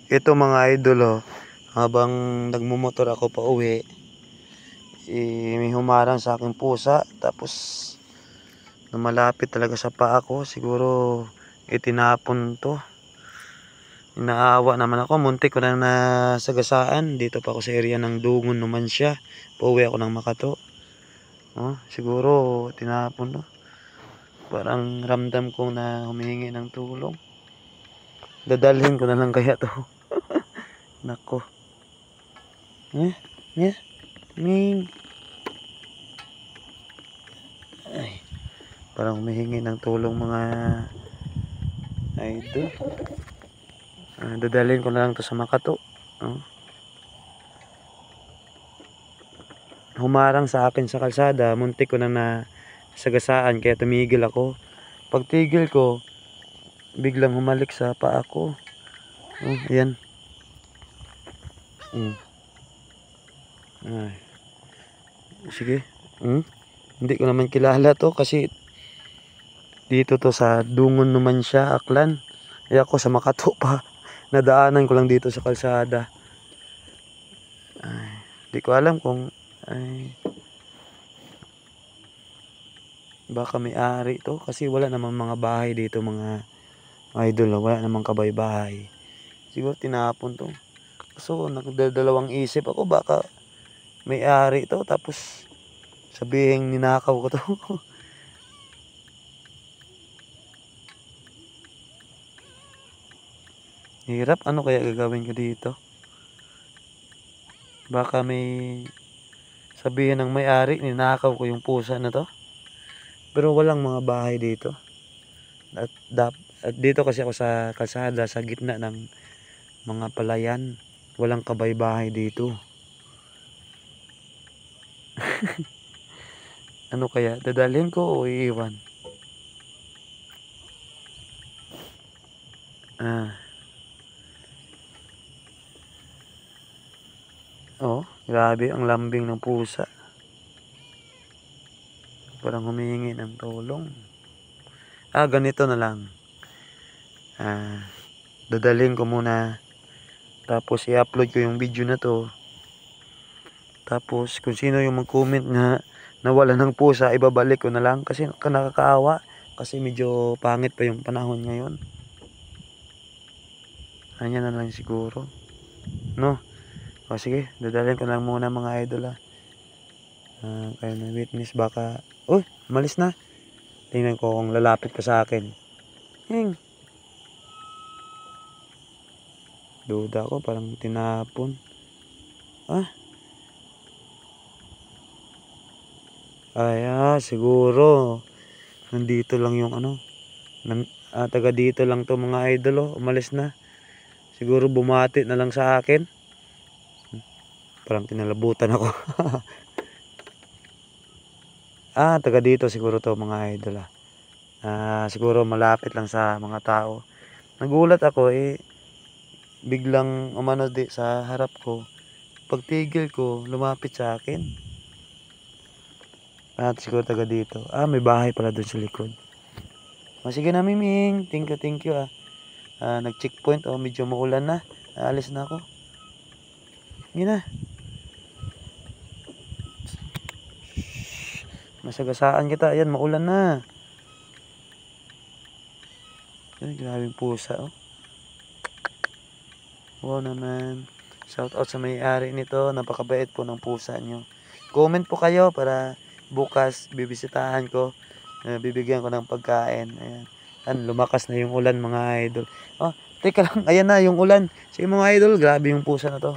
Ito mga idol habang nagmumotor ako pa uwi, may humarang sa aking pusa, tapos malapit talaga sa paa ko. Siguro itinapon to. Inaawa naman ako, muntik ko na nasagasaan. Dito pa ako sa area ng Dungon naman siya. Pauwi ako ng Makato. Siguro tinapon to. Parang ramdam ko na humihingi ng tulong. Dadalhin ko na lang kaya to. Nako. Ming. Ay, parang humihingi ng tulong mga idol. Dadalhin ko na lang to sa Makato. Humarang sa akin sa kalsada, muntik ko na nasagasaan kaya tumigil ako. Pagtigil ko, biglang humalik sa paa ko. Ayan. Ay. Sige. Hindi ko naman kilala to kasi dito to sa Dungon naman siya, Aklan. Ay ako sa Makato pa. Nadaanan ko lang dito sa kalsada. Hindi ko alam kung baka may-ari to kasi wala namang mga bahay dito mga idol. Wala namang kabay-bahay. Siguro tinapon to. So nagdadalawang isip ako, baka may-ari to tapos sabihin ninakaw ko to. Hirap, ano kaya gagawin ko dito? Baka may sabihin ng may-ari ninakaw ko yung pusa na to. Pero walang mga bahay dito. At dito kasi ako sa kalsada, sa gitna ng mga palayan. Walang kabay-bahay dito. Ano kaya? Dadalhin ko o iiwan? Grabe ang lambing ng pusa. Parang humihingi ng tulong. Ganito na lang. Dadalhin ko muna. Tapos i-upload ko yung video na to. Tapos kung sino yung mag-comment na nawala ng pusa, ibabalik ko na lang kasi nakakaawa. Kasi medyo pangit pa yung panahon ngayon. Ganyan na lang siguro. No? Sige, dadalhin ko lang muna mga idol kaya na witness baka malis na. Tingnan ko kung lalapit pa sa akin. Duda ko, parang tinapon. Siguro nandito lang yung taga dito lang to mga idol. Umalis na. Siguro bumati na lang sa akin. Parang kinalabutan ako. Taga dito siguro to mga idol. Siguro malapit lang sa mga tao. Nagulat ako biglang umano sa harap ko. Pagtigil ko, lumapit sa akin. Siguro taga dito. May bahay pala doon sa likod. Sige na Miming. Thank you. Nag-checkpoint. Medyo maulan na. Alis na ako. Yun na. Masagasaan kita. Ayan, maulan na. Grabing pusa. Wow naman. Shout out sa may-ari nito. Napakabait po ng pusa nyo. Comment po kayo para bukas bibisitahan ko. Bibigyan ko ng pagkain. Ayan. Lumakas na yung ulan mga idol. Teka lang. Ayan na yung ulan. Sige mga idol. Grabe yung pusa na to.